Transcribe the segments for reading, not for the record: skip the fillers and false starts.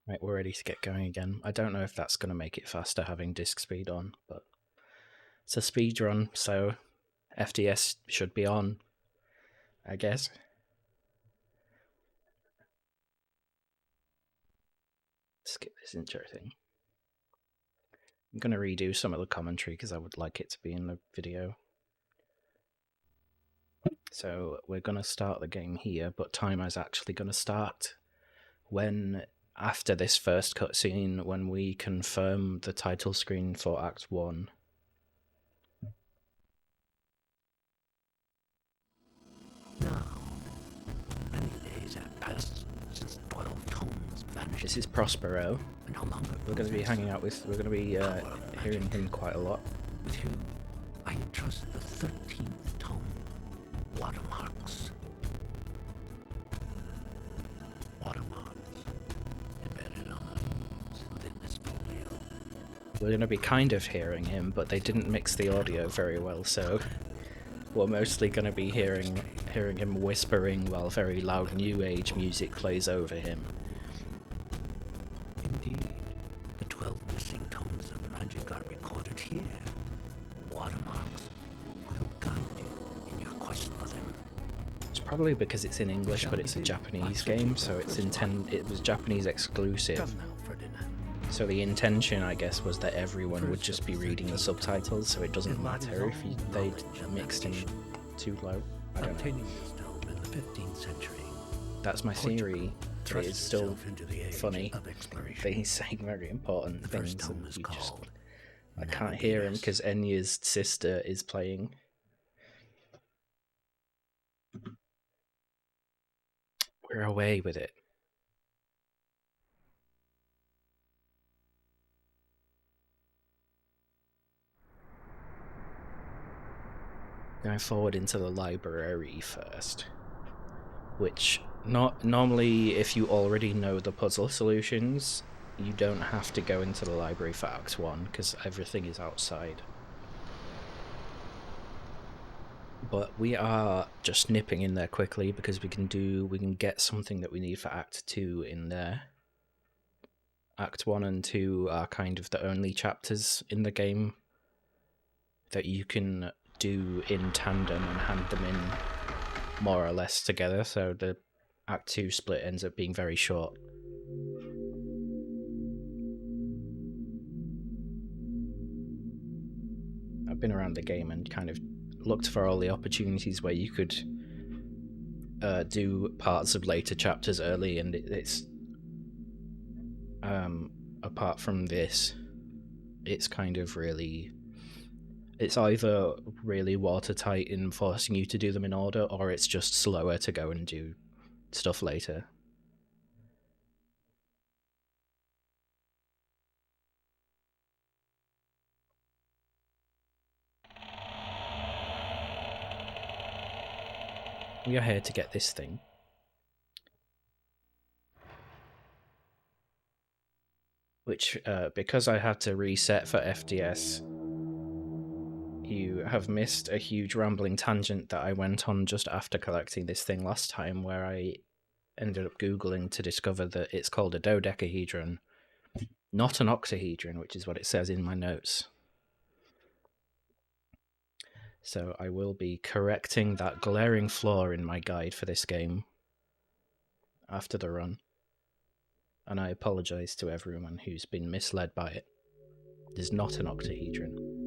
Right, we're ready to get going again. I don't know if that's going to make it faster having disk speed on, but it's a speed run, so FDS should be on, I guess. Skip this intro thing. I'm going to redo some of the commentary because I would like it to be in the video. So we're going to start the game here, but timer's actually going to start when, after this first cutscene, when we confirm the title screen for Act 1. This is Prospero. We're going to be hanging out with, we're going to be hearing him quite a lot. With whom I entrust the 13th tome, Watermarks. Watermarks, embedded on within this folio. We're going to be kind of hearing him, but they didn't mix the audio very well, so we're mostly going to be hearing him whispering while very loud New Age music plays over him. Indeed, the 12 missing tomes of magic are recorded here. Watermarks will guide you in your quest for them. It's probably because it's in English, but it's a Japanese game, so it was Japanese exclusive. Come now, Ferdinand. So the intention, I guess, was that everyone would just be reading the subtitles, so it doesn't matter if they mixed in too low. I don't know. Obtaining this tome in the 15th century. That's my theory. It is still funny of that exploration. he's saying very important The things, first tome and is we just called I can't hear him because Enya's sister is playing. We're away with it. Going forward into the library first, which not normally, if you already know the puzzle solutions, you don't have to go into the library for Act 1 because everything is outside. But we are just nipping in there quickly because we can get something that we need for Act 2 in there. Act 1 and 2 are kind of the only chapters in the game that you can do in tandem and hand them in more or less together, so the Act 2 split ends up being very short. I've been around the game and kind of looked for all the opportunities where you could do parts of later chapters early, and it's apart from this, it's kind of really, it's either really watertight in forcing you to do them in order, or it's just slower to go and do stuff later. We are here to get this thing. Which, because I had to reset for FDS, you have missed a huge rambling tangent that I went on just after collecting this thing last time, where I ended up Googling to discover that it's called a dodecahedron, not an octahedron, which is what it says in my notes. So I will be correcting that glaring flaw in my guide for this game after the run. And I apologise to everyone who's been misled by it. It is not an octahedron.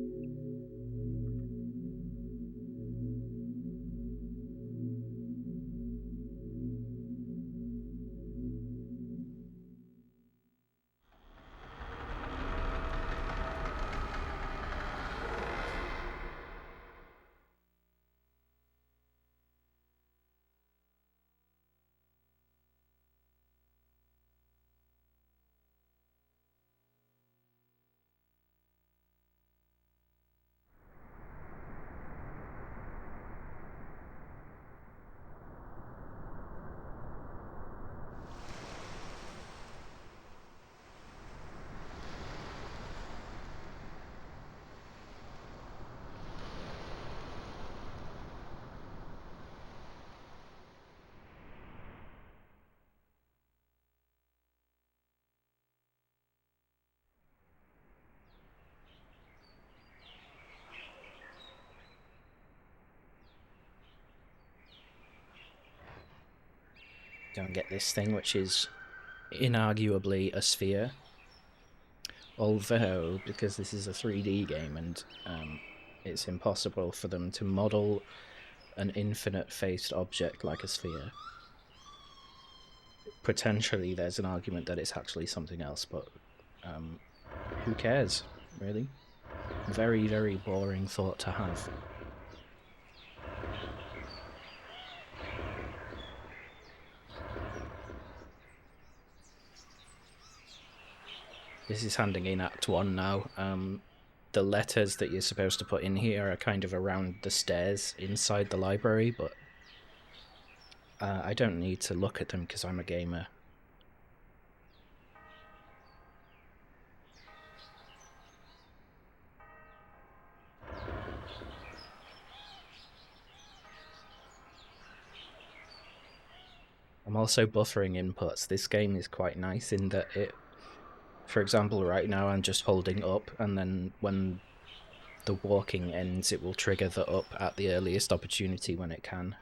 go and get this thing, which is inarguably a sphere. Although, because this is a 3D game and it's impossible for them to model an infinite-faced object like a sphere, potentially there's an argument that it's actually something else, but who cares, really? Very, very boring thought to have. This is handing in Act 1 now. The letters that you're supposed to put in here are kind of around the stairs inside the library, but I don't need to look at them because I'm a gamer. I'm also buffering inputs. This game is quite nice in that it, for example, right now I'm just holding up, and then when the walking ends, it will trigger the up at the earliest opportunity when it can.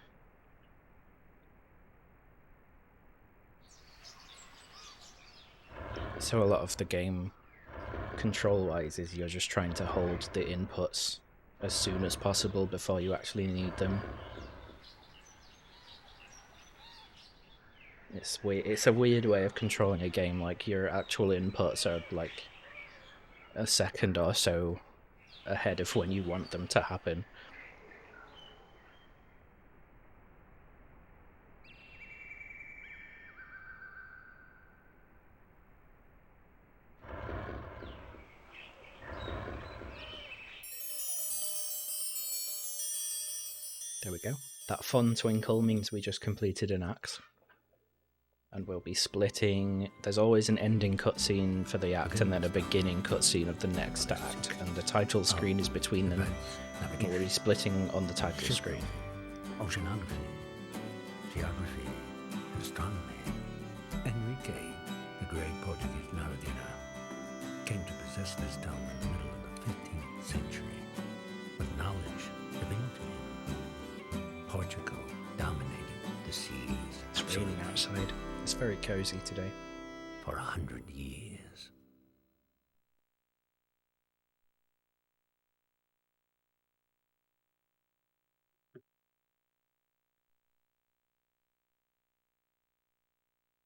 So a lot of the game, control-wise, is you're just trying to hold the inputs as soon as possible before you actually need them. It's a weird way of controlling a game, like your actual inputs are like a second or so ahead of when you want them to happen. There we go. That fun twinkle means we just completed an act. And we'll be splitting. There's always an ending cutscene for the act and then a beginning cutscene of the next act, and the title screen is between them. And we'll be splitting on the title screen. Oceanography, geography, astronomy. Enrique, the great Portuguese navigator, came to possess this town in the middle of the 15th century, with knowledge given to him. Portugal dominated the seas. It's raining outside. It's very cozy today. For 100 years.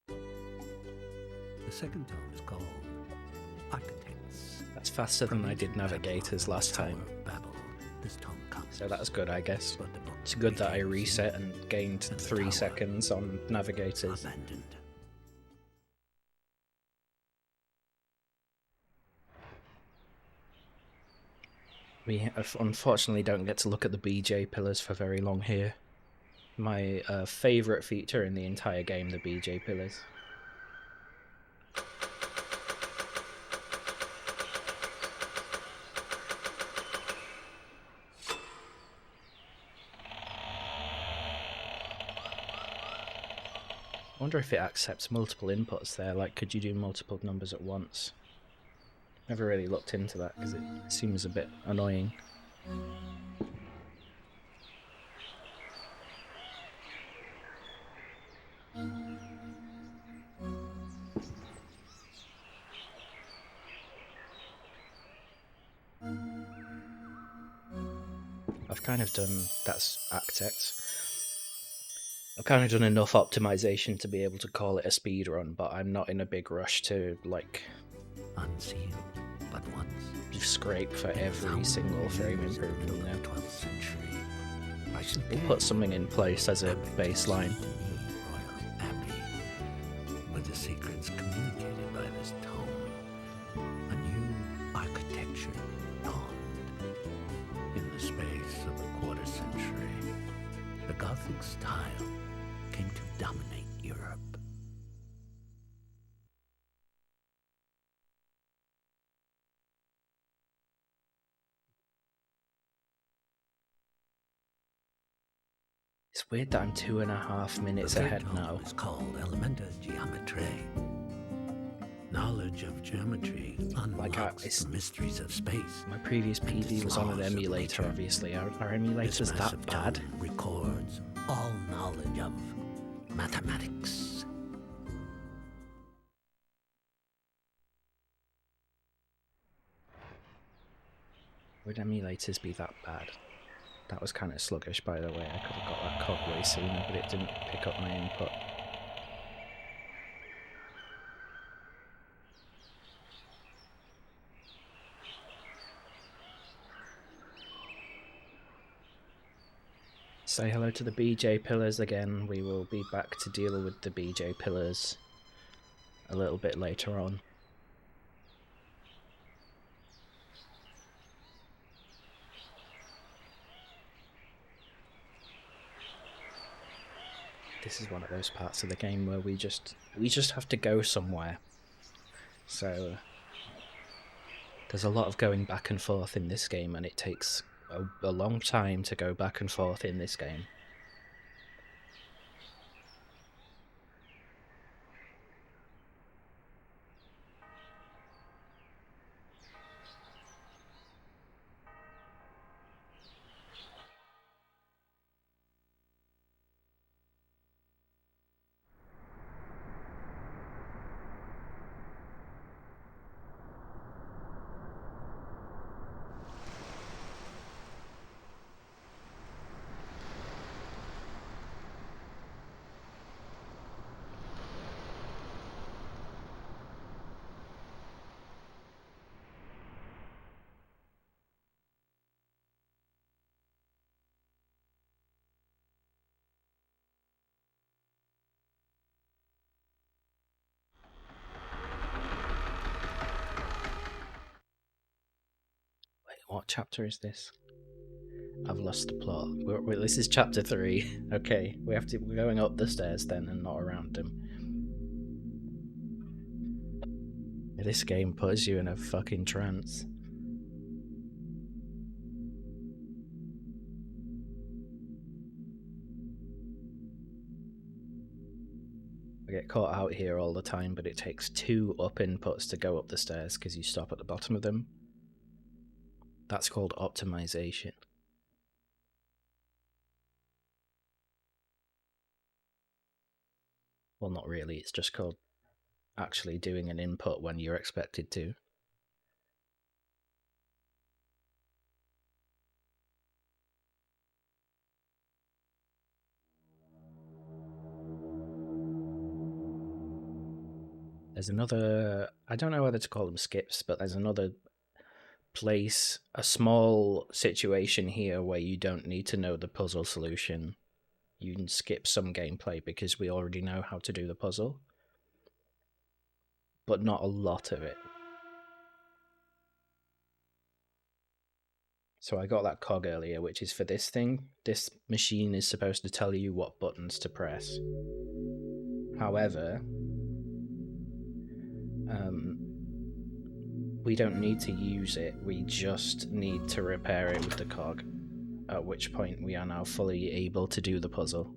The second tome is called Architects. That's faster than I did Navigators last time. Babel. This tome comes. So that's good, I guess. It's good that I reset and gained 3 seconds on Navigators. Abandoned. We unfortunately don't get to look at the BJ pillars for very long here. My favourite feature in the entire game, the BJ pillars. I wonder if it accepts multiple inputs there, like could you do multiple numbers at once? Never really looked into that because it seems a bit annoying. I've kind of done, that's Architects. I've kind of done enough optimization to be able to call it a speedrun, but I'm not in a big rush to, like, Unseen but once. scrape for every single frame improvement In now. the 12th century. We'll put something in place as a baseline. Royal Abbey, with the secrets communicated by this tome, a new architecture dawned. In the space of a quarter century, the Gothic style came to dominate Europe. It's weird that I'm 2.5 minutes The ahead third tome now. is called Elementa Geometry. Knowledge of geometry unlocks it's- the mysteries of space. My previous PD was on an laws of emulator, nature. obviously. Are This emulators that massive bad? tome records all knowledge of mathematics. Would emulators be that bad? That was kind of sluggish, by the way. I could have got that cog way sooner, but it didn't pick up my input. Say hello to the BJ pillars again. We will be back to deal with the BJ pillars a little bit later on. This is one of those parts of the game where we just have to go somewhere. So there's a lot of going back and forth in this game, and it takes a long time to go back and forth in this game. What chapter is this? I've lost the plot. This is chapter 3. Okay, we're going up the stairs then and not around them. This game puts you in a fucking trance. I get caught out here all the time, but it takes 2 up inputs to go up the stairs because you stop at the bottom of them. That's called optimization. Well, not really, it's just called actually doing an input when you're expected to. There's another, I don't know whether to call them skips, but there's another place, a small situation here where you don't need to know the puzzle solution. You can skip some gameplay because we already know how to do the puzzle, but not a lot of it. So I got that cog earlier, which is for this thing. This machine is supposed to tell you what buttons to press. However, we don't need to use it, we just need to repair it with the cog, at which point we are now fully able to do the puzzle.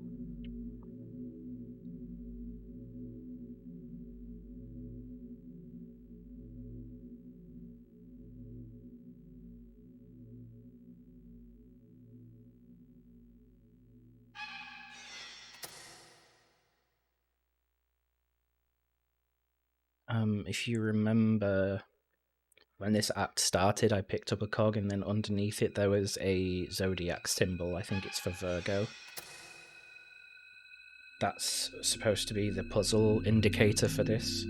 If you remember, when this act started, I picked up a cog, and then underneath it there was a zodiac symbol. I think it's for Virgo. That's supposed to be the puzzle indicator for this.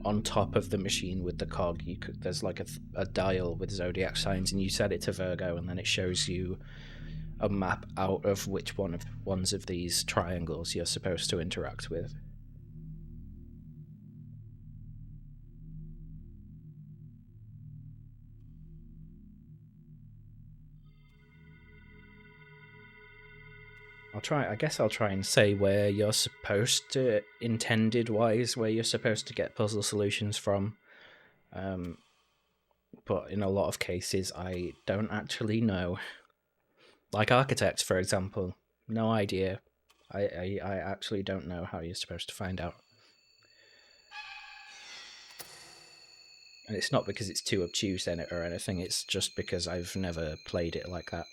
On top of the machine with the cog, there's like a dial with zodiac signs, and you set it to Virgo, and then it shows you a map out of which ones of these triangles you're supposed to interact with. I guess I'll try and say where you're supposed to, intended-wise, where you're supposed to get puzzle solutions from. But in a lot of cases, I don't actually know. Like Architect, for example. No idea. I actually don't know how you're supposed to find out. And it's not because it's too obtuse in it or anything, it's just because I've never played it like that.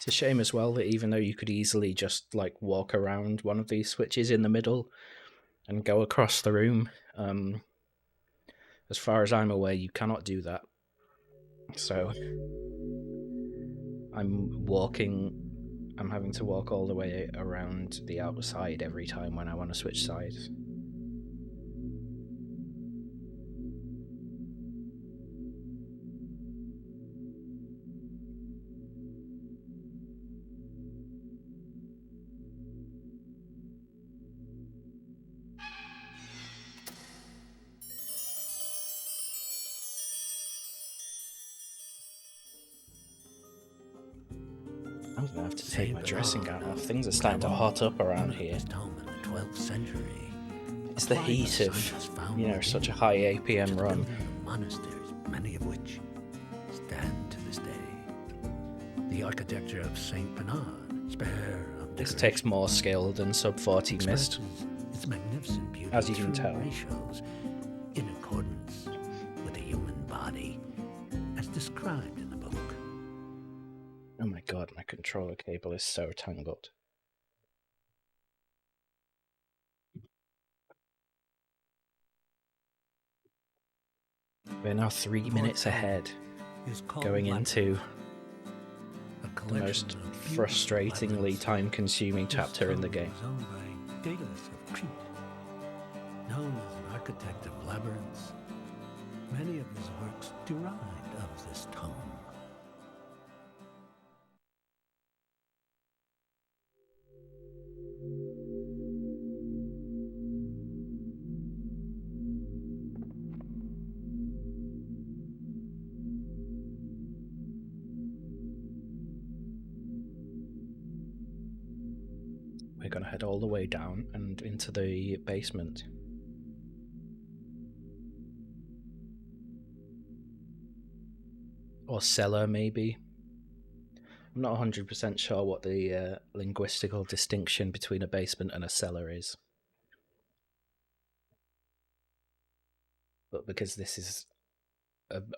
a shame as well that even though you could easily just like walk around one of these switches in the middle and go across the room, as far as I'm aware, you cannot do that. So I'm having to walk all the way around the outside every time when I want to switch sides. I'm gonna have to take my dressing gown off. Things are starting to hot up around here. In the 12th century, It's the heat of, such a high APM run. Monasteries, many of which stand to this day. The architecture of Saint Bernard, spare of This takes more skill than Sub 40 Mist, its magnificent beauty, as you can tell. ratios in accordance with the human body, as described in the book. Oh my god, my controller cable is so tangled. We're now 3 minutes ahead, going into the most frustratingly time-consuming chapter in the game. Daedalus of Crete, known as an architect of labyrinths, many of his works derived of this tome. We're going to head all the way down and into the basement. Or cellar, maybe. I'm not 100% sure what the linguistical distinction between a basement and a cellar is. But because this is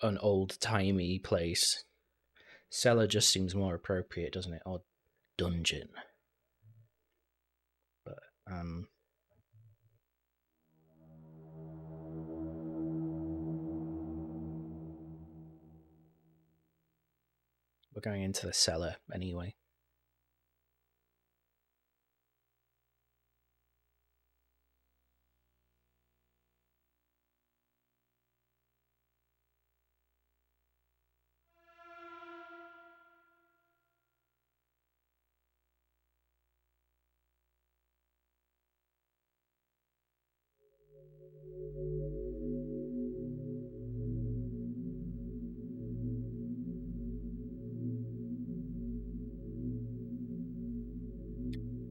an old-timey place, cellar just seems more appropriate, doesn't it? Or dungeon. But, we're going into the cellar anyway.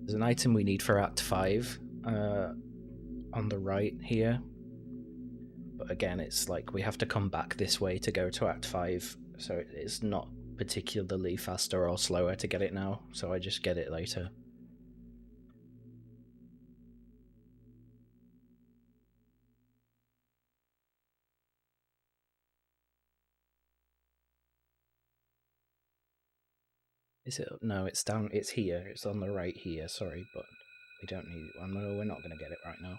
There's an item we need for Act 5 on the right here. But again, it's like we have to come back this way to go to Act 5, so it's not particularly faster or slower to get it now, so I just get it later. Is it? No, it's down. It's here. It's on the right here. Sorry, but we don't need it. No, we're not going to get it right now.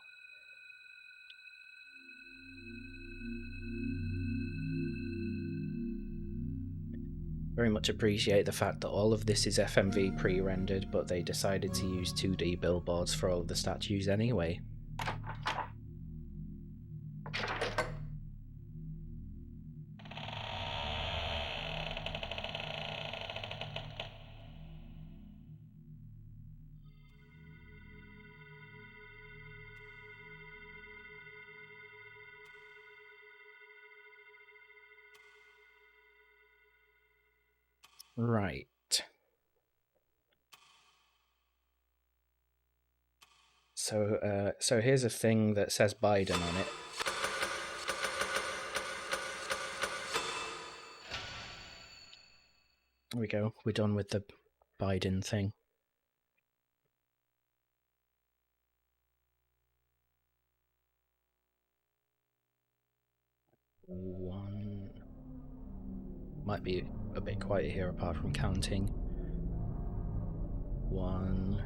Very much appreciate the fact that all of this is FMV pre-rendered, but they decided to use 2D billboards for all of the statues anyway. Right. So here's a thing that says Biden on it. There we go. We're done with the Biden thing. One might be a bit quiet here apart from counting. 1.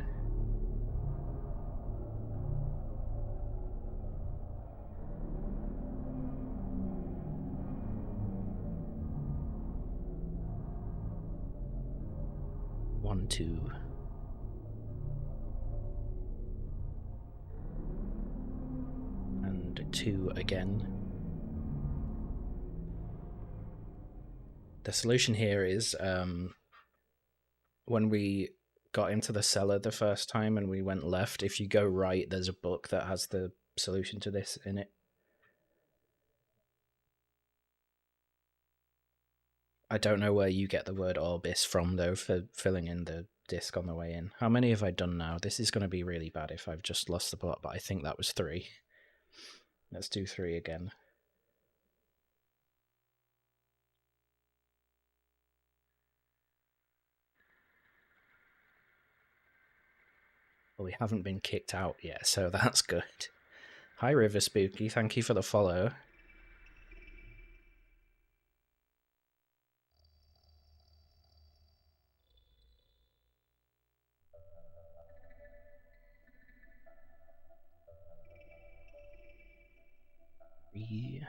One, 2. And 2 again. The solution here is when we got into the cellar the first time and we went left, if you go right, there's a book that has the solution to this in it. I don't know where you get the word orbis from, though, for filling in the disc on the way in. How many have I done now? This is going to be really bad if I've just lost the plot, but I think that was 3. Let's do 3 again. Well, we haven't been kicked out yet, so that's good. Hi, River Spooky. Thank you for the follow. Three.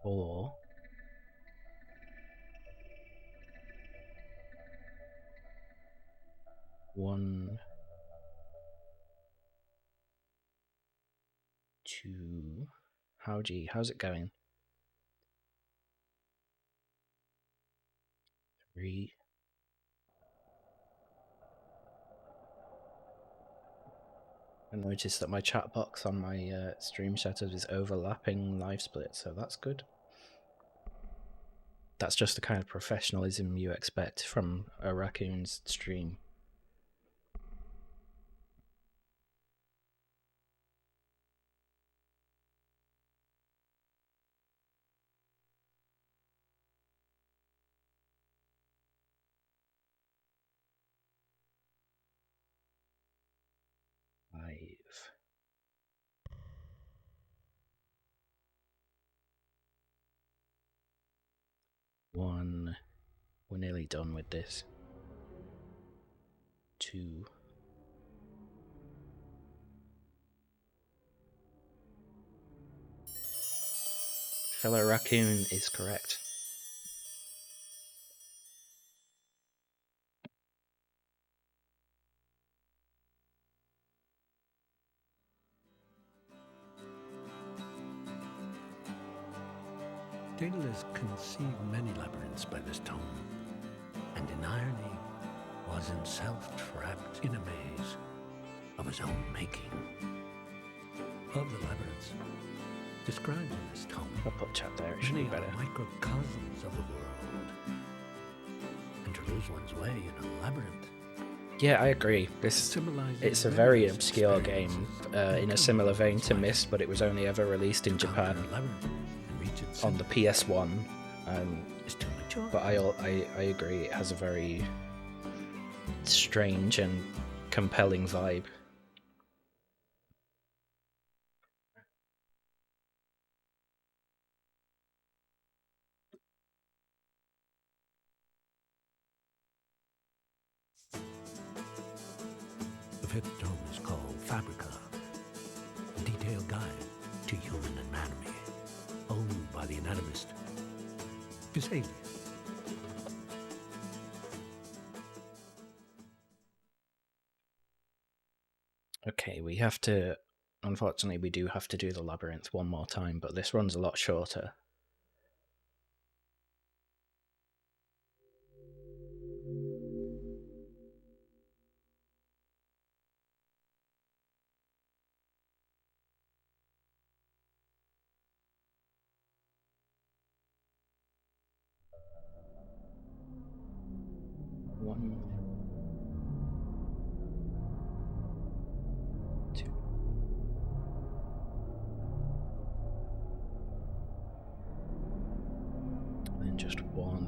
4. 1. 2. How's it going? 3. I noticed that my chat box on my stream setup is overlapping live split, so that's good. That's just the kind of professionalism you expect from a raccoon's stream. Five. 1. We're nearly done with this. 2. Fellow raccoon is correct. Dale has conceived many labyrinths by this time, and in irony was himself trapped in a maze of his own making. Of the labyrinths described in this tome, I'll put chat there, it should be many better. are microcosms of the world, and to lose one's way in a labyrinth. Yeah, I agree. It's a very obscure game, in a similar vein to Myst, but it was only ever released in Japan on the PS1. But I agree, it has a very strange and compelling vibe. The fifth tome is called Fabrica, a detailed guide to human anatomy, owned by the anatomist Vesalius. Okay, unfortunately we do have to do the labyrinth one more time, but this one's a lot shorter. One, 2. And then just 1.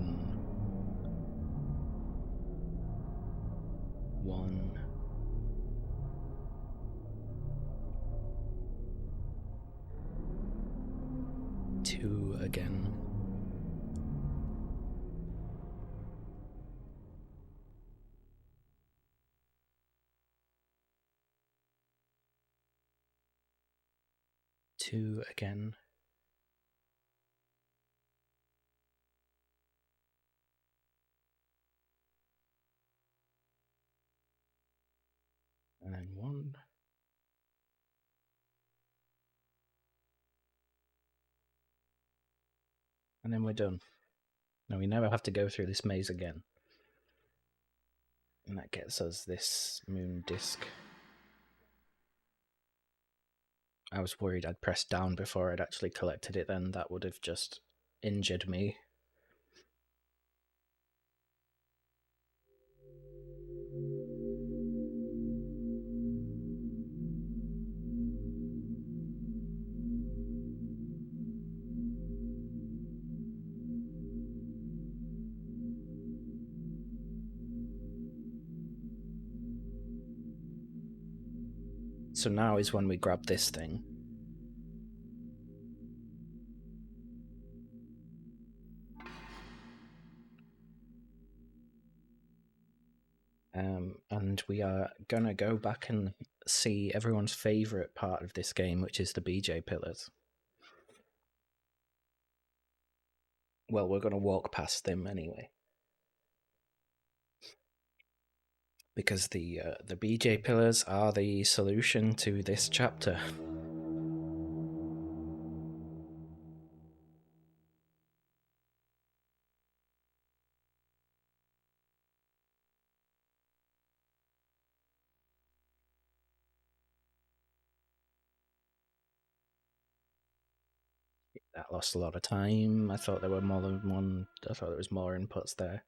1. 2 again. 2 again. And then 1. And then we're done. Now we never have to go through this maze again. And that gets us this moon disc. I was worried I'd pressed down before I'd actually collected it then. That would have just injured me. So now is when we grab this thing. And we are gonna go back and see everyone's favourite part of this game, which is the BJ pillars. Well, we're gonna walk past them anyway. Because the BJ pillars are the solution to this chapter. That lost a lot of time. I thought there were more than one. I thought there was more inputs there.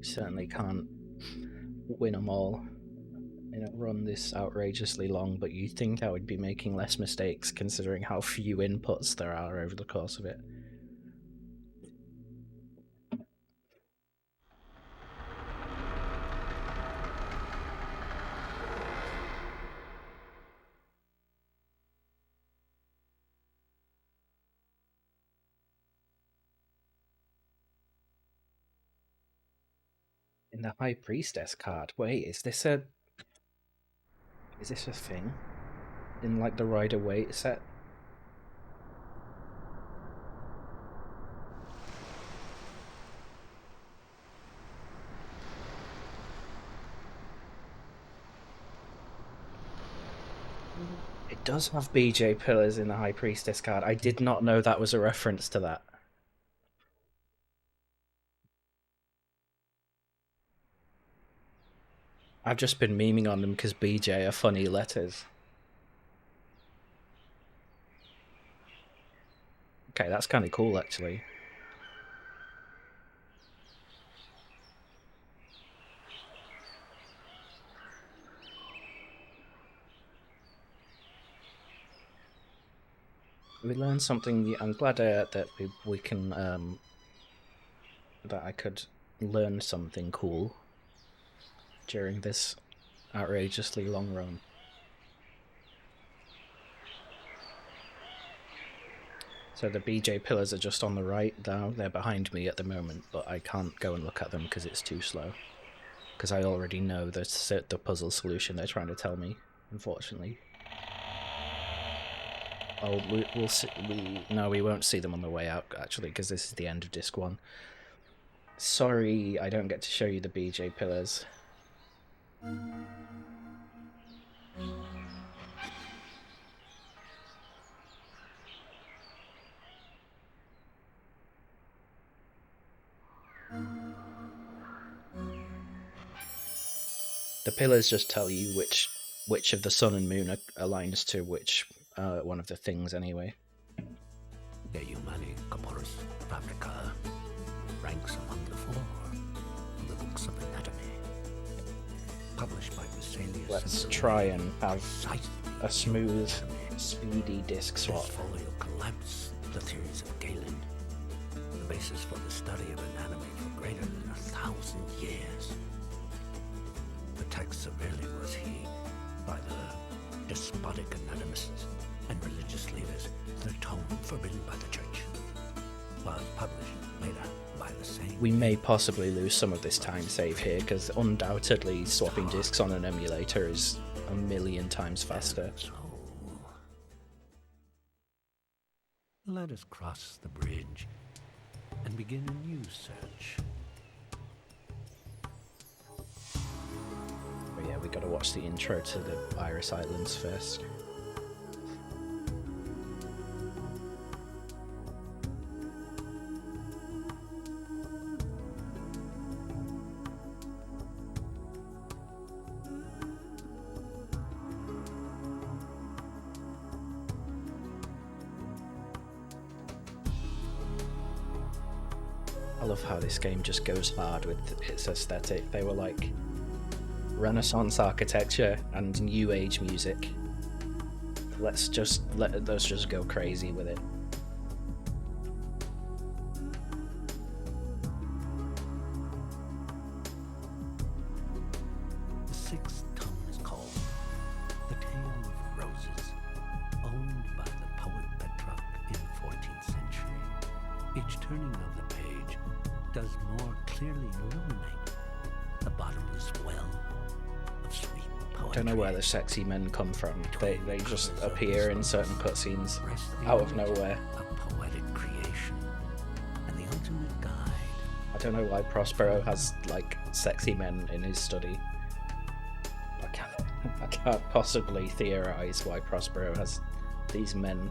Certainly can't win them all in a run this outrageously long, but you'd think I would be making less mistakes considering how few inputs there are over the course of it. In the High Priestess card, wait, is this a thing? In like the Rider-Waite set? It does have BJ pillars in the High Priestess card. I did not know that was a reference to that. I've just been memeing on them because BJ are funny letters. Okay, that's kind of cool, actually. We learned something. I'm glad that we can that I could learn something cool during this outrageously long run. So the BJ pillars are just on the right now. They're behind me at the moment, but I can't go and look at them because it's too slow. Because I already know the puzzle solution they're trying to tell me, unfortunately. Oh, we'll see. We won't see them on the way out, actually, because this is the end of disc 1. Sorry, I don't get to show you the BJ pillars. The pillars just tell you which of the sun and moon aligns to which one of the things, anyway. De Humani Corporis Fabrica ranks among the 4 of the books of anatomy, published by Vesalius. Let's try and have a smooth, speedy disc swap. This folio collapsed the theories of Galen, the basis for the study of anatomy for greater than 1,000 years. Attacked severely was he by the despotic anatomists and religious leaders in a tone forbidden by the church, was published later by the same. We may possibly lose some of this time save here, because undoubtedly swapping discs on an emulator is a million times faster. So, let us cross the bridge and begin a new search. But yeah, we gotta watch the intro to the Iris Islands first. I love how this game just goes hard with its aesthetic. They were like Renaissance architecture and New Age music. Let's just go crazy with it. The sixth tome is called The Tale of Roses, owned by the poet Petrarch in the 14th century. Each turning of the page does more clearly illuminate the bottomless well of sweet poetry. I don't know where the sexy men come from. They just appear in certain cutscenes out of nowhere. A poetic creation and the ultimate guide. I don't know why Prospero has like sexy men in his study. I can't possibly theorize why Prospero has these men.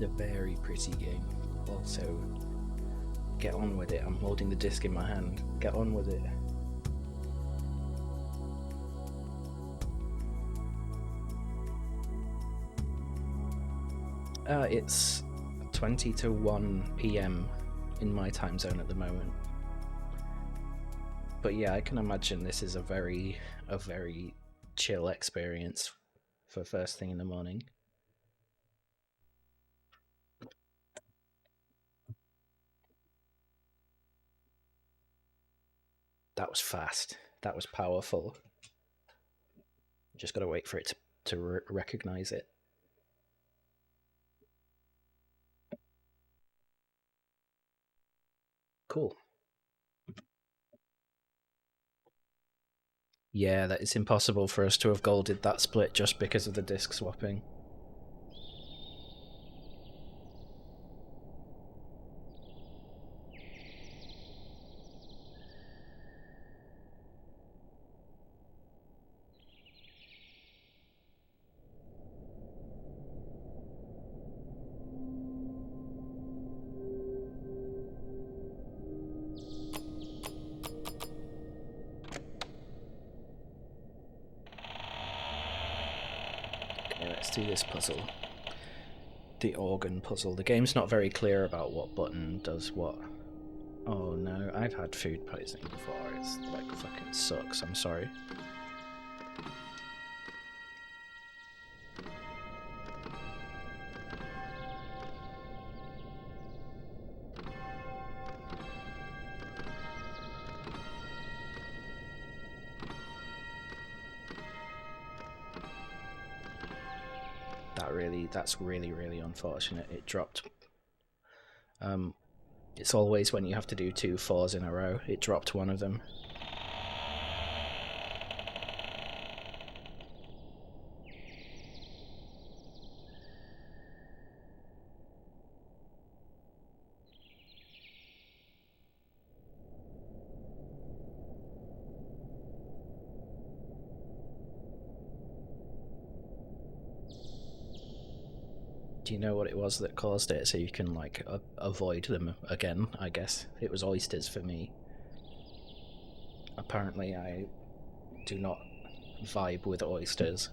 A very pretty game. Also, get on with it. I'm holding the disc in my hand. Get on with it. It's 20 to 1 p.m. in my time zone at the moment. But yeah, I can imagine this is a very chill experience for first thing in the morning. That was fast. That was powerful. Just gotta wait for it to recognize it. Cool. Yeah, that it's impossible for us to have golded that split just because of the disc swapping. Let's do this puzzle. The organ puzzle. The game's not very clear about what button does what. Oh no, I've had food poisoning before. It's like fucking sucks. I'm sorry. That's really unfortunate. It dropped. It's always when you have to do 2 4s in a row. It dropped one of them. Do you know what it was that caused it, so you can, like, avoid them again, I guess? It was oysters for me. Apparently I do not vibe with oysters.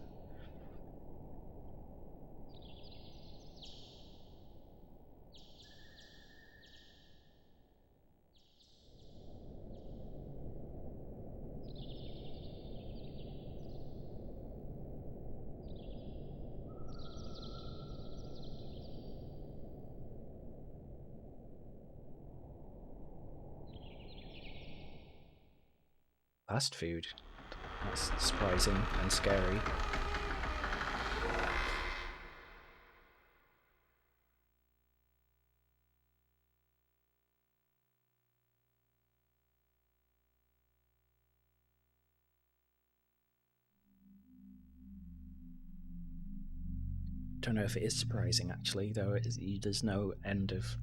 Fast food. That's surprising and scary. Don't know if it is surprising, actually, though. There's no end of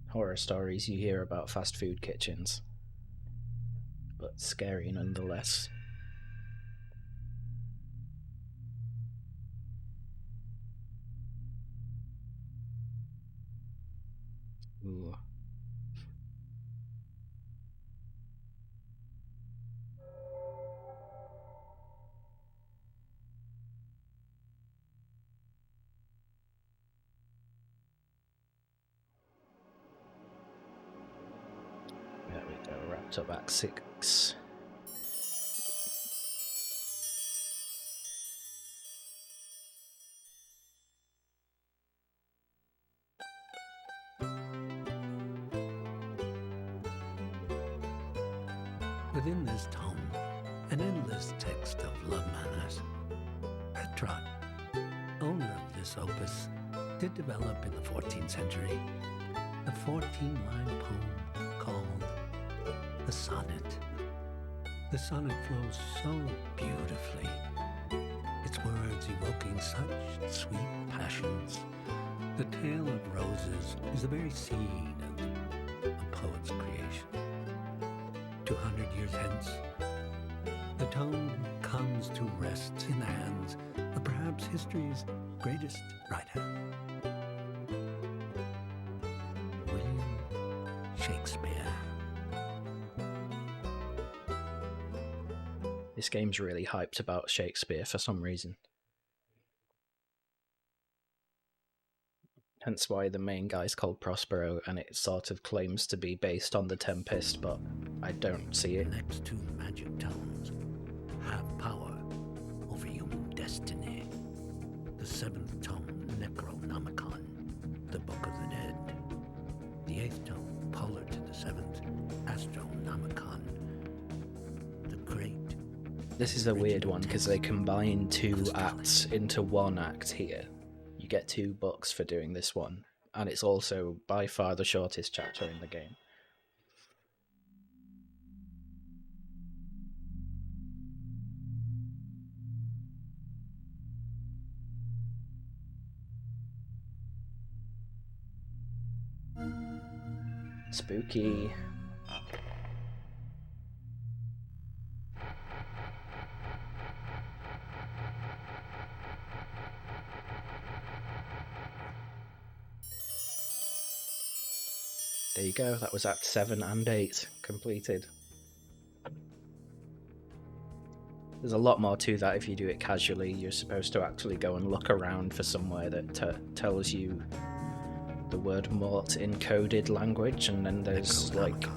horror stories you hear about fast food kitchens, but scary nonetheless. Ooh. There we go, wrapped up Act 6. Within this tome, an endless text of love manners. Petrarch, owner of this opus, did develop in the 14th century a 14-line poem called The Sonnet. The sonnet flows so beautifully, its words evoking such sweet passions. The tale of roses is the very seed of a poet's creation. 200 years hence, the tome comes to rest in the hands of perhaps history's greatest writer, William Shakespeare. This game's really hyped about Shakespeare for some reason. Hence why the main guy's called Prospero, and it sort of claims to be based on The Tempest, but I don't see it. The next two magic tomes have power over human destiny. The 7th tome, Necronomicon, the Book of the Dead. The 8th tome, polar to the 7th, Astronomicon, the Great. This is a weird one because they combine 2 acts into 1 act here. You get 2 books for doing this one, and it's also by far the shortest chapter in the game. Spooky. There you go, that was Act 7 and 8 completed. There's a lot more to that if you do it casually. You're supposed to actually go and look around for somewhere that tells you the word mort in coded language, and then there's like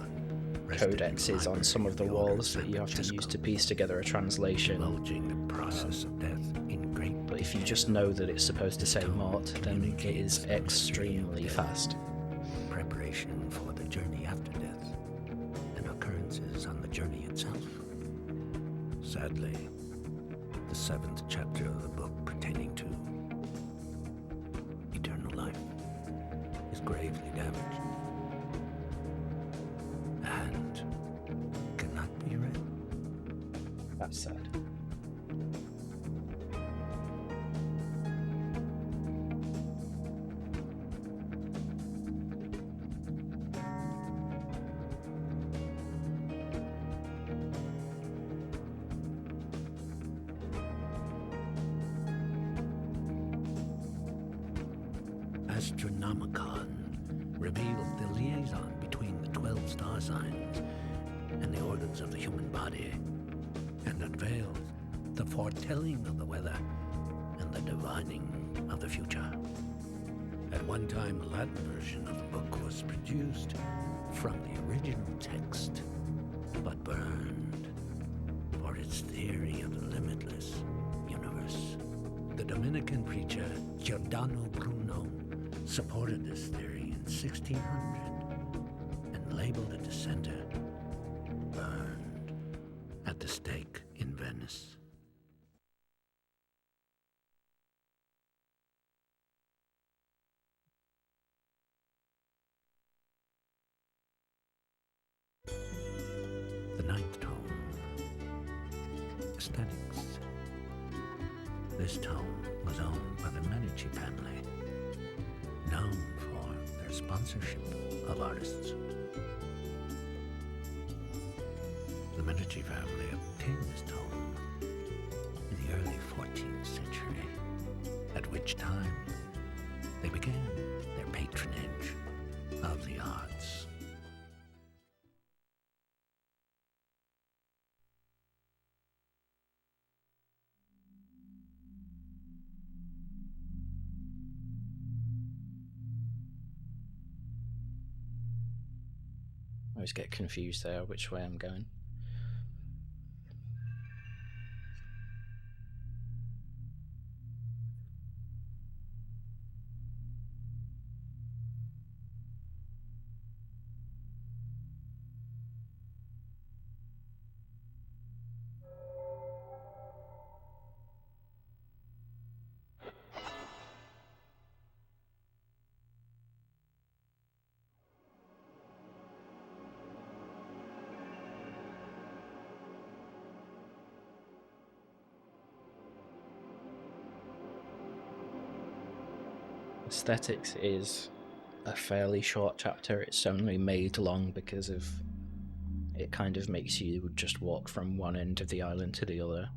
codexes on some of the walls that you have to use to piece together a translation. But if you just know that it's supposed to say mort, then it is extremely fast. Preparation for the journey after death and occurrences on the journey itself. Sadly, the 7th chapter of the book pertaining to eternal life is gravely damaged and cannot be read. That's sad. Astronomicon revealed the liaison between the 12 star signs and the organs of the human body, and unveiled the foretelling of the weather and the divining of the future. At one time, a Latin version of the book was produced from the original text, but burned for its theory of the limitless universe. The Dominican preacher Giordano Bruno supported this theory in 1600 and labeled it a dissenter, burned at the stake in Venice. The ninth tome, Aesthetics. This tome was owned by the Medici family, known for their sponsorship of artists. The Medici family obtained this tome in the early 14th century, at which time they began their patronage of the arts. I always get confused there which way I'm going. Aesthetics is a fairly short chapter. It's only made long because of it kind of makes you just walk from one end of the island to the other.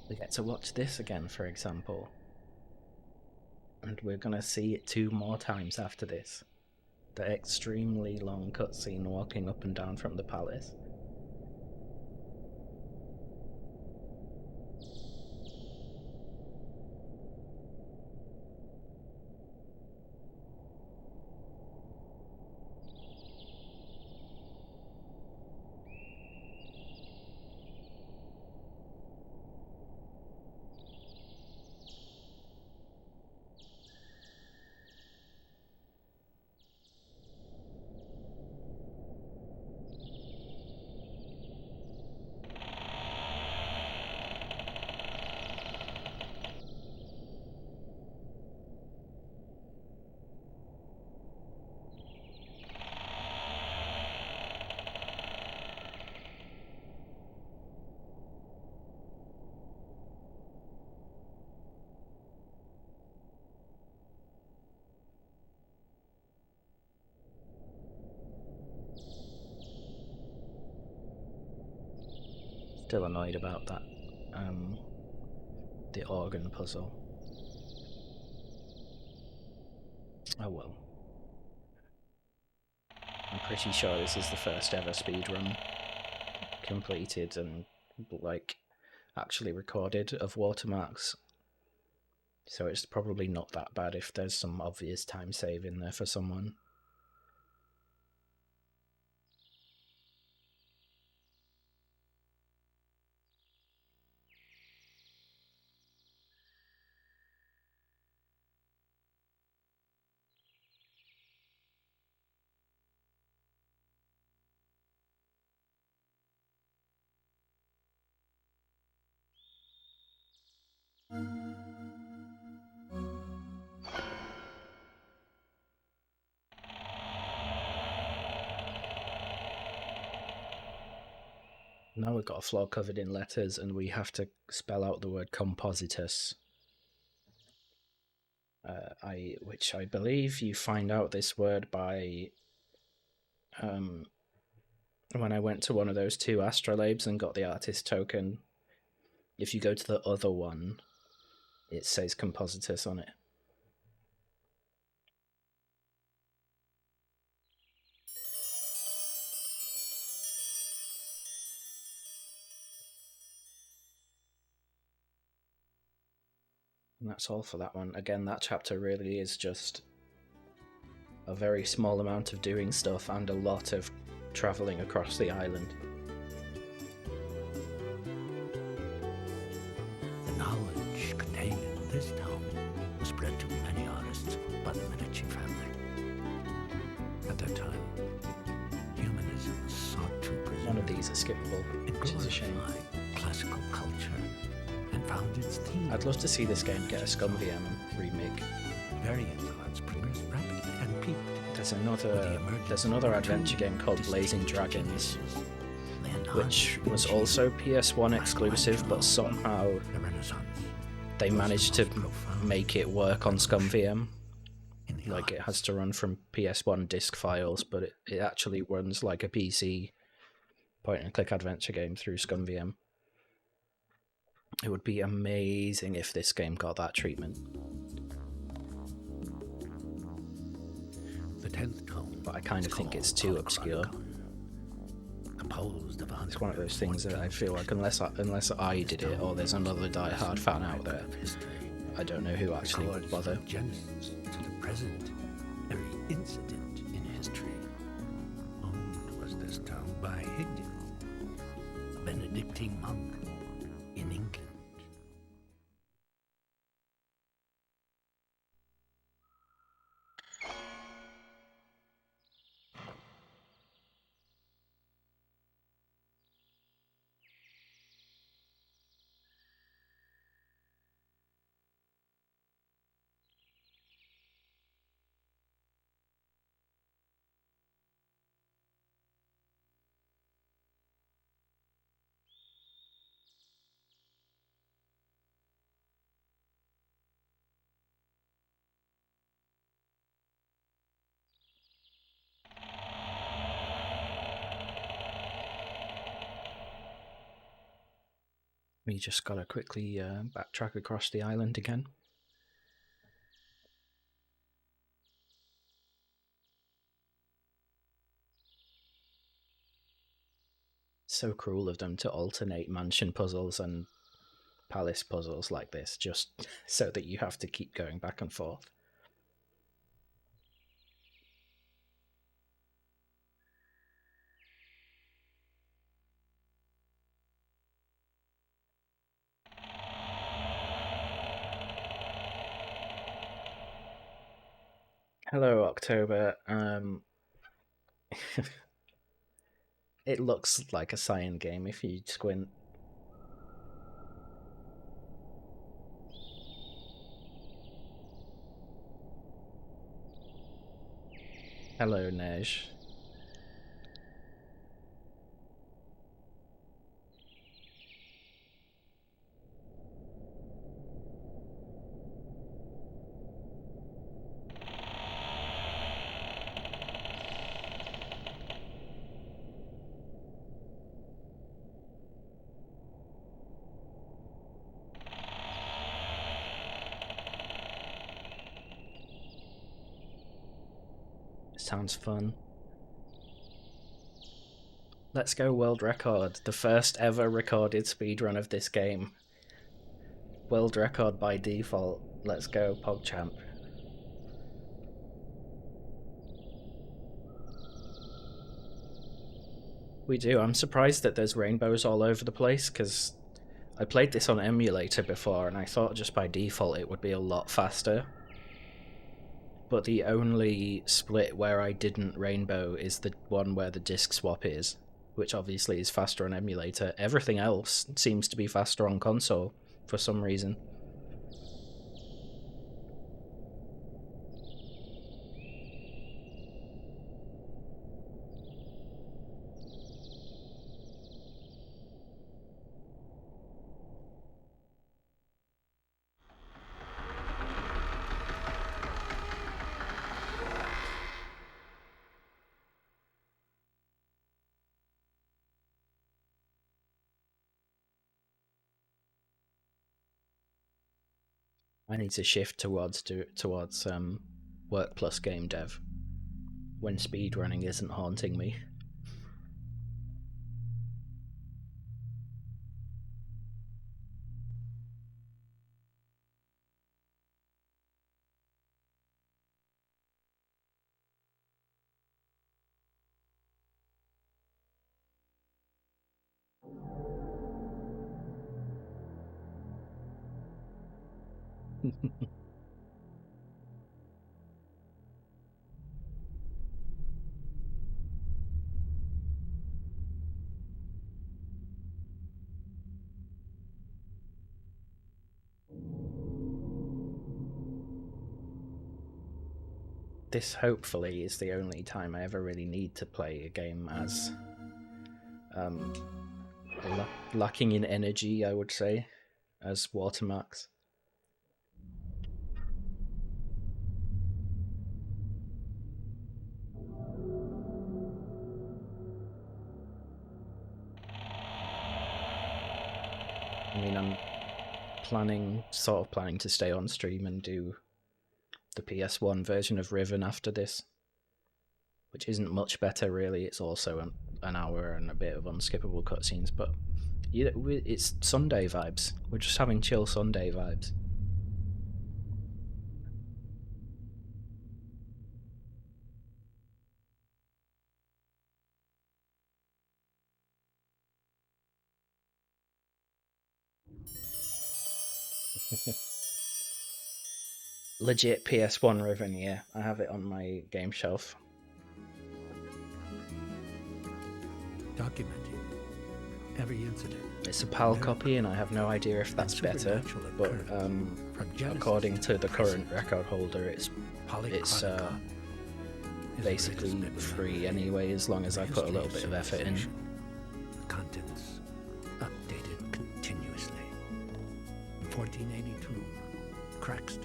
We get to watch this again, for example. And we're going to see it 2 more times after this. The extremely long cutscene walking up and down from the palace. Still annoyed about that. The organ puzzle. Oh well. I'm pretty sure this is the first ever speedrun completed and, actually recorded of Watermarks. So it's probably not that bad if there's some obvious time save in there for someone. Now we've got a floor covered in letters and we have to spell out the word compositus. Which I believe you find out this word by when I went to one of those 2 astrolabes and got the artist token. If you go to the other one, it says compositus on it. And that's all for that one. Again, that chapter really is just a very small amount of doing stuff and a lot of travelling across the island. The knowledge contained in this tome was spread to many artists by the Medici family. At that time, humanism sought to preserve None of these are skippable, which is a shame. classical culture and found its theme. I'd love to see this game get a ScumVM remake. Various arts progressed rapidly and peaked. There's another adventure game called Blazing Dragons, which was also PS1 exclusive, but somehow they managed to make it work on ScumVM. Like, it has to run from PS1 disk files, but it actually runs like a PC point-and-click adventure game through ScumVM. It would be amazing if this game got that treatment. The 10th tome, but I kind of think it's too obscure. It's one of those things that I feel like unless I did it or there's another die-hard fan out there, I don't know who actually would bother. Genesis to the present, every incident in history. Owned was this town by Higden, a Benedictine monk in England. We just gotta quickly backtrack across the island again. So cruel of them to alternate mansion puzzles and palace puzzles like this, just so that you have to keep going back and forth. Hello, October. It looks like a cyan game if you squint. Hello, Nej. Sounds fun. Let's go world record. The first ever recorded speedrun of this game. World record by default. Let's go, PogChamp. We do. I'm surprised that there's rainbows all over the place, because I played this on emulator before and I thought just by default it would be a lot faster. But the only split where I didn't rainbow is the one where the disc swap is, which obviously is faster on emulator. Everything else seems to be faster on console for some reason. I need to shift towards work plus game dev when speedrunning isn't haunting me. This hopefully is the only time I ever really need to play a game as lacking in energy, I would say, as Watermarks. I mean, I'm sort of planning to stay on stream and do the PS1 version of Riven after this, which isn't much better really. It's also an hour and a bit of unskippable cutscenes, but it's Sunday vibes. We're just having chill Sunday vibes. Legit PS1 Riven, yeah. I have it on my game shelf. Documenting every incident. It's a PAL copy, and I have no idea if that's better. But according to the current record holder, it's basically free anyway, as long as I put a little bit of effort in. Contents updated continuously. 1482, Craxton.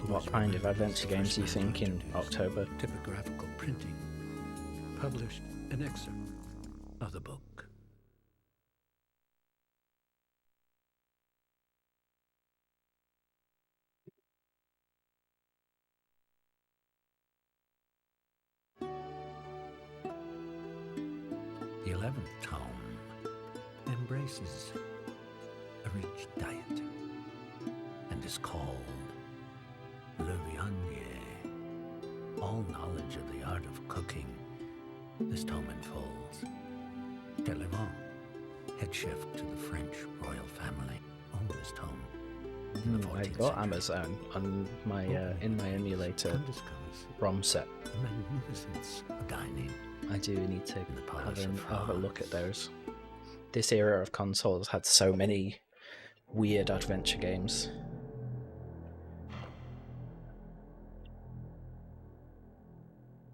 What kind of adventure games do you think in October? Typographical printing. Published an excerpt of the book. The 11th tome embraces a rich diet and is called Le Viognier. All knowledge of the art of cooking this tome unfolds. Televant, head chef to the French royal family, owned this tome. I got Amazon on my in my emulator ROM set. The magnificence of dining. I do need to have a look at those. This era of consoles had so many weird adventure games.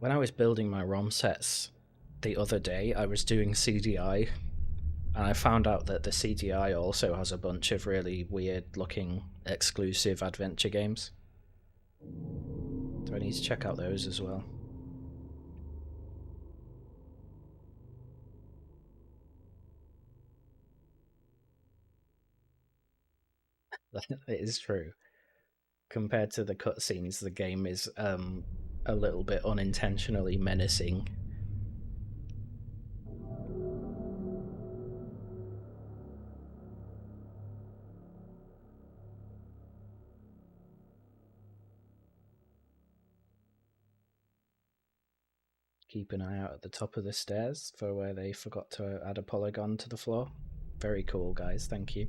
When I was building my ROM sets the other day, I was doing CDI, and I found out that the CDI also has a bunch of really weird looking exclusive adventure games. So I need to check out those as well. It is true. Compared to the cutscenes, the game is a little bit unintentionally menacing. Keep an eye out at the top of the stairs for where they forgot to add a polygon to the floor. Very cool, guys. Thank you.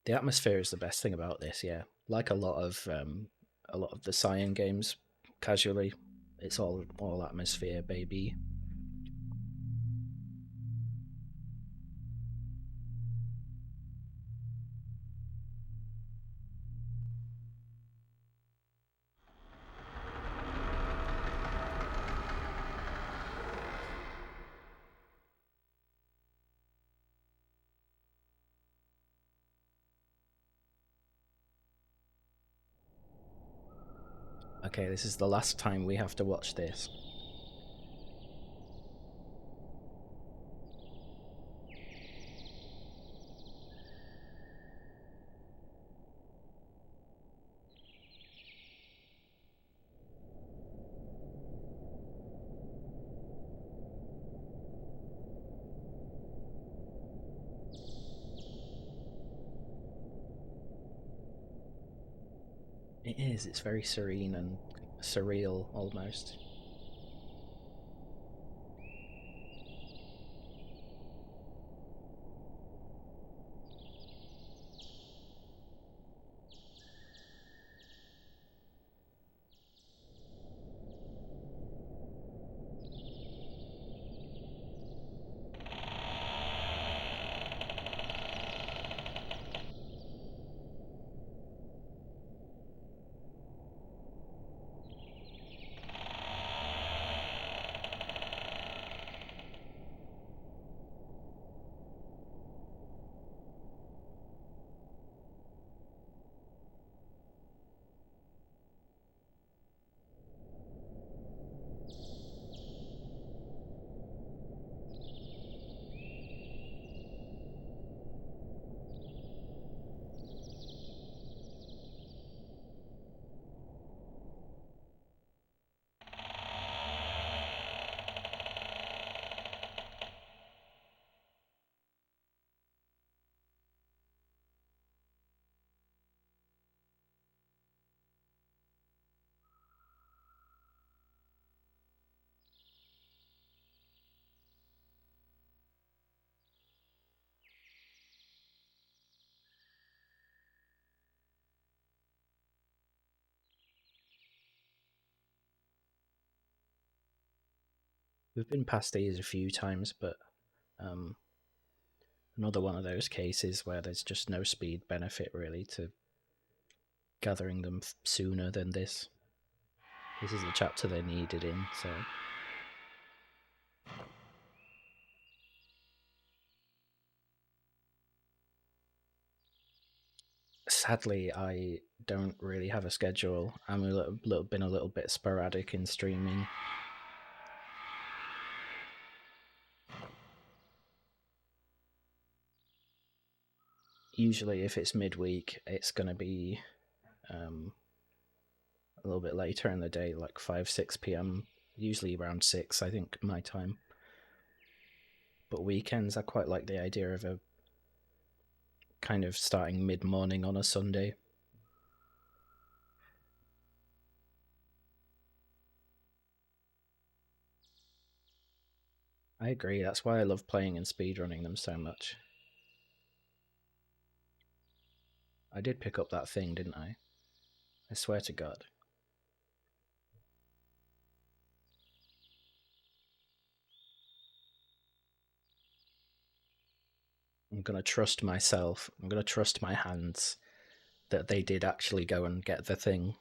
The atmosphere is the best thing about this, yeah. Like a lot of the Cyan games, casually, it's all atmosphere, baby. Okay, this is the last time we have to watch this. It is, it's very serene and surreal almost. We've been past these a few times, but another one of those cases where there's just no speed benefit really to gathering them sooner than this. This is the chapter they needed in, so... Sadly, I don't really have a schedule. I'm been a little bit sporadic in streaming. Usually, if it's midweek, it's going to be a little bit later in the day, like 5, 6 p.m. Usually around 6, I think, my time. But weekends, I quite like the idea of a kind of starting mid-morning on a Sunday. I agree, that's why I love playing and speedrunning them so much. I did pick up that thing, didn't I? I swear to God. I'm going to trust myself. I'm going to trust my hands that they did actually go and get the thing.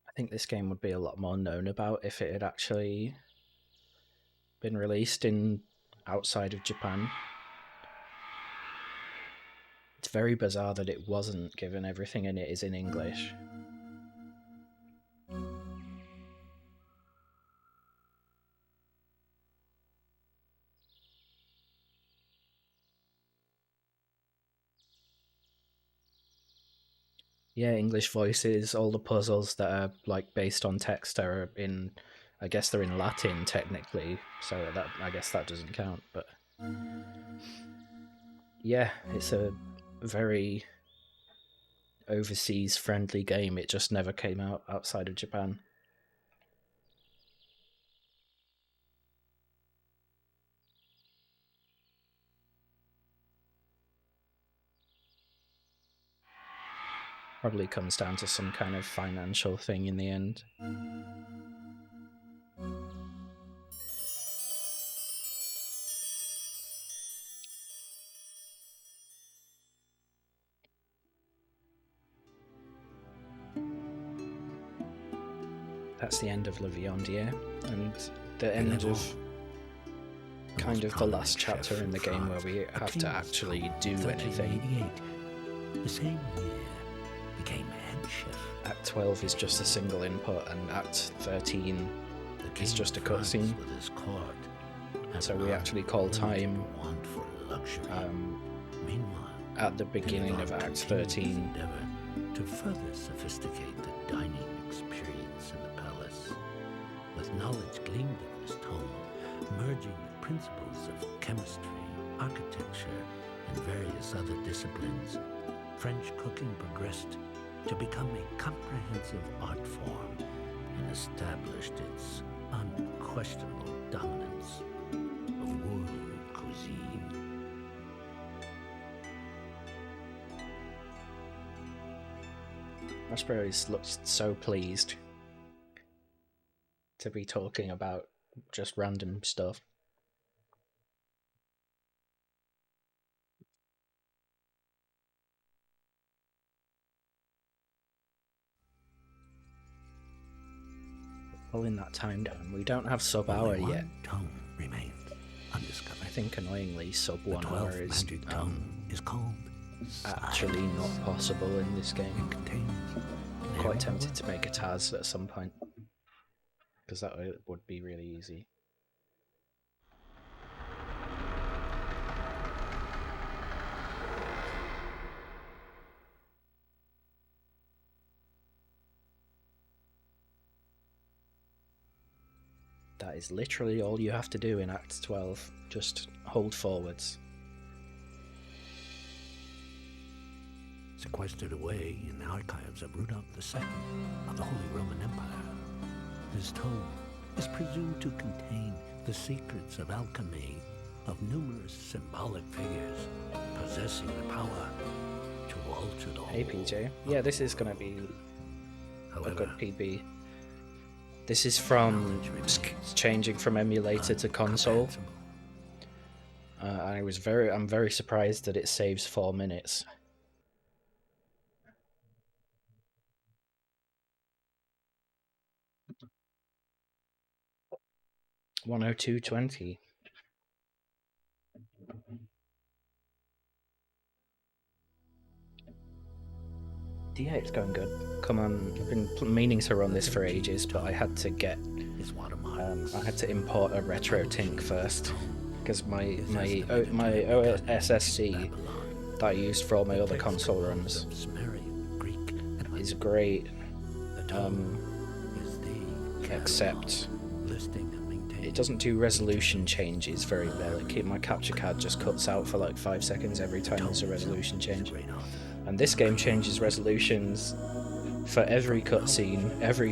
I think this game would be a lot more known about if it had actually been released in outside of Japan. It's very bizarre that it wasn't, given everything in it is in English. Yeah, English voices, all the puzzles that are like based on text are in, I guess they're in Latin technically, so that I guess that doesn't count, but yeah, it's a very overseas friendly game. It just never came out outside of Japan. Probably comes down to some kind of financial thing in the end. That's the end of Le Viandier, and the end of kind of the last chapter in the game where we have to actually do anything. The same year became head chef. Act 12 is just a single input, and Act 13 is just a cutscene. So we actually call time at the beginning of Act 13. To further sophisticate the dining experience in the palace, with knowledge gleaned of his tome, merging the principles of chemistry, architecture, and various other disciplines, French cooking progressed to become a comprehensive art form and established its unquestionable dominance of world cuisine. Raspberries looks so pleased to be talking about just random stuff. Pulling that time down. We don't have sub hour yet. Tone remained undiscovered. I think annoyingly sub 1 hour is called actually not possible in this game. I'm quite tempted to make a Taz at some point, because that would be really easy. That is literally all you have to do in Act 12, just hold forwards. Sequestered away in the archives of Rudolf II of the Holy Roman Empire, his tome is presumed to contain the secrets of alchemy of numerous symbolic figures possessing the power to alter the whole. Hey PJ, yeah, this is going to be a good PB. This is from changing from emulator to console. I'm very surprised that it saves 4 minutes. $102.20. Yeah, it's going good. Come on, I've been meaning to run this for ages, but I had to get I had to import a RetroTink first, because my OSSC that I used for all my other console runs is great, except it doesn't do resolution changes very well. My capture card just cuts out for like 5 seconds every time there's a resolution change. And this game changes resolutions for every cutscene, every